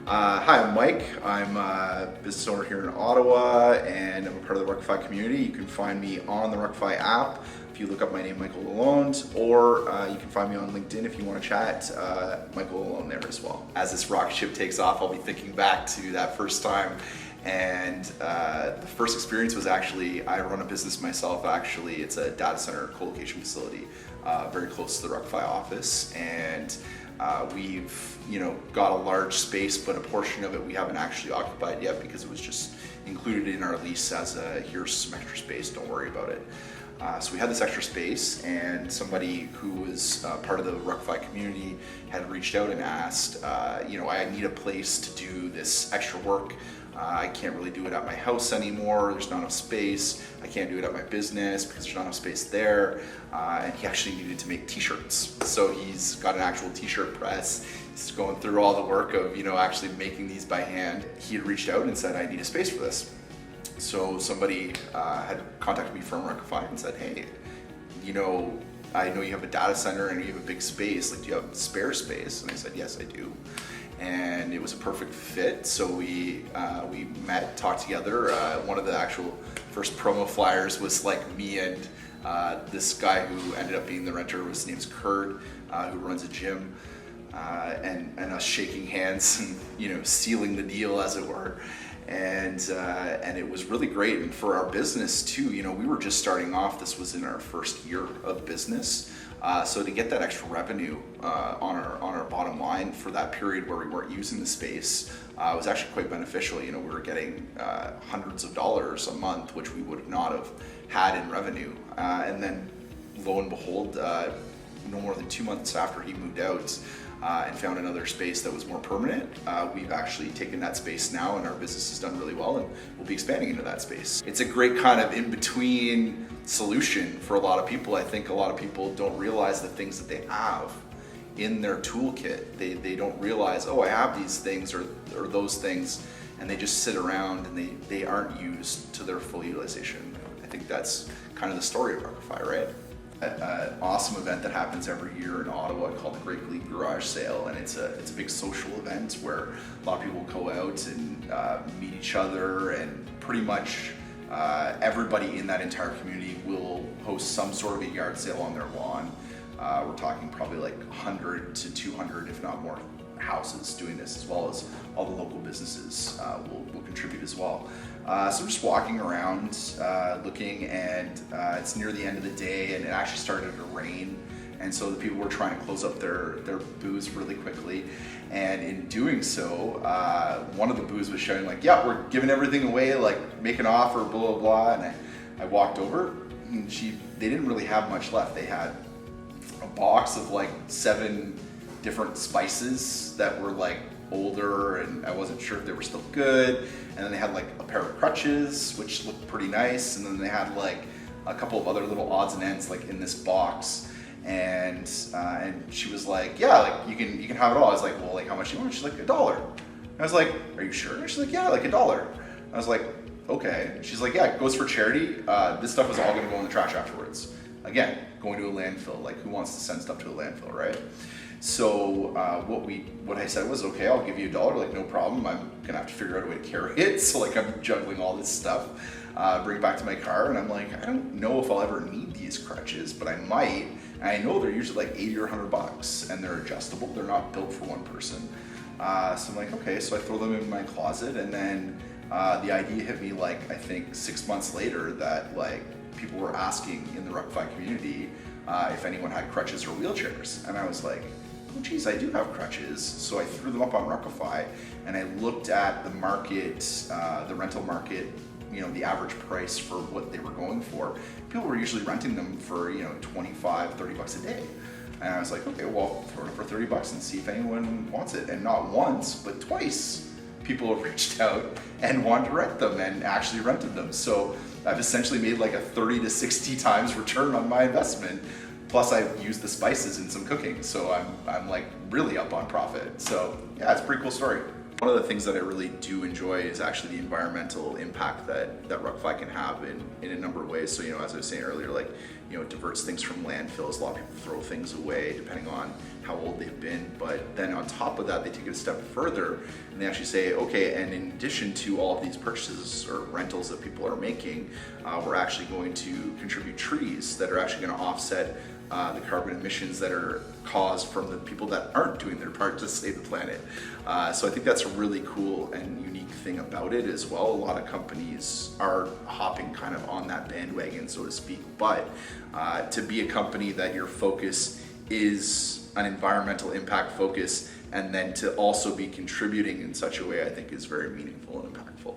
Hi, I'm Mike. I'm a business owner here in Ottawa, and I'm a part of the Ruckify community. You can find me on the Ruckify app if you look up my name, Mike Lalonde, or you can find me on LinkedIn if you want to chat, Michael Lalonde there as well. As this rocket ship takes off, I'll be thinking back to that first time, and the first experience was actually, I run a business myself. Actually, it's a data center co-location facility very close to the Ruckify office, and we've got a large space, but a portion of it we haven't actually occupied yet because it was just included in our lease as here's some extra space, don't worry about it. So we had this extra space, and somebody who was part of the Ruckify community had reached out and asked, I need a place to do this extra work. I can't really do it at my house anymore. There's not enough space. I can't do it at my business because there's not enough space there. And he actually needed to make t-shirts. So he's got an actual t-shirt press. He's going through all the work of, actually making these by hand. He had reached out and said, I need a space for this. So somebody had contacted me from Ruckify and said, hey, I know you have a data center and you have a big space. Like, do you have spare space? And I said, yes, I do. And it was a perfect fit. So we met, talked together. One of the actual first promo flyers was like me and this guy who ended up being the renter. His name's Kurt, who runs a gym, and us shaking hands and sealing the deal, as it were. And it was really great. And for our business too, we were just starting off. This was in our first year of business. So to get that extra revenue on our bottom line for that period where we weren't using the space was actually quite beneficial. We were getting hundreds of dollars a month, which we would not have had in revenue. And then lo and behold, no more than 2 months after he moved out and found another space that was more permanent, we've actually taken that space now, and our business has done really well, and we'll be expanding into that space. It's a great kind of in-between solution for a lot of people. I think a lot of people don't realize the things that they have in their toolkit. They don't realize, oh, I have these things or those things, and they just sit around and they aren't used to their full utilization. I think that's kind of the story of Ruckify, right? An awesome event that happens every year in Ottawa called the Great League Garage Sale, and it's a big social event where a lot of people go out and meet each other, and pretty much everybody in that entire community will host some sort of a yard sale on their lawn. We're talking probably like 100 to 200, if not more, houses doing this, as well as all the local businesses will contribute as well. So I'm just walking around looking, and it's near the end of the day, and it actually started to rain, and so the people were trying to close up their booths really quickly, and in doing so, one of the booths was shouting like, yeah, we're giving everything away, like make an offer, blah blah blah. And I walked over, and they didn't really have much left. They had a box of like 7 different spices that were like older, and I wasn't sure if they were still good. And then they had like a pair of crutches, which looked pretty nice. And then they had like a couple of other little odds and ends like in this box. And she was like, yeah, like you can have it all. I was like, well, like how much do you want? She's like, $1. I was like, are you sure? And she's like, yeah, like $1. I was like, okay. She's like, yeah, it goes for charity. This stuff is all gonna go in the trash afterwards. Again, going to a landfill. Like, who wants to send stuff to a landfill, right? So what I said was, okay, I'll give you $1, like no problem. I'm gonna have to figure out a way to carry it. So like I'm juggling all this stuff, bring it back to my car, and I'm like, I don't know if I'll ever need these crutches, but I might. And I know they're usually like 80 or $100, and they're adjustable. They're not built for one person. So I'm like, okay, so I throw them in my closet, and then the idea hit me like, I think 6 months later, that like people were asking in the Ruckify community if anyone had crutches or wheelchairs. And I was like, oh geez, I do have crutches. So I threw them up on Ruckify, and I looked at the market, the rental market, the average price for what they were going for. People were usually renting them for, $25, $30 a day. And I was like, okay, well, throw it up for $30 and see if anyone wants it. And not once, but twice, people have reached out and wanted to rent them and actually rented them. So I've essentially made like a 30 to 60 times return on my investment. Plus I've used the spices in some cooking. So I'm like really up on profit. So yeah, it's a pretty cool story. One of the things that I really do enjoy is actually the environmental impact that Ruckify can have in a number of ways. So, as I was saying earlier, it diverts things from landfills. A lot of people throw things away depending on how old they've been. But then on top of that, they take it a step further and they actually say, okay, and in addition to all of these purchases or rentals that people are making, we're actually going to contribute trees that are actually going to offset the carbon emissions that are caused from the people that aren't doing their part to save the planet. So I think that's a really cool and unique thing about it as well. A lot of companies are hopping kind of on that bandwagon, so to speak, but to be a company that your focus is an environmental impact focus and then to also be contributing in such a way, I think is very meaningful and impactful.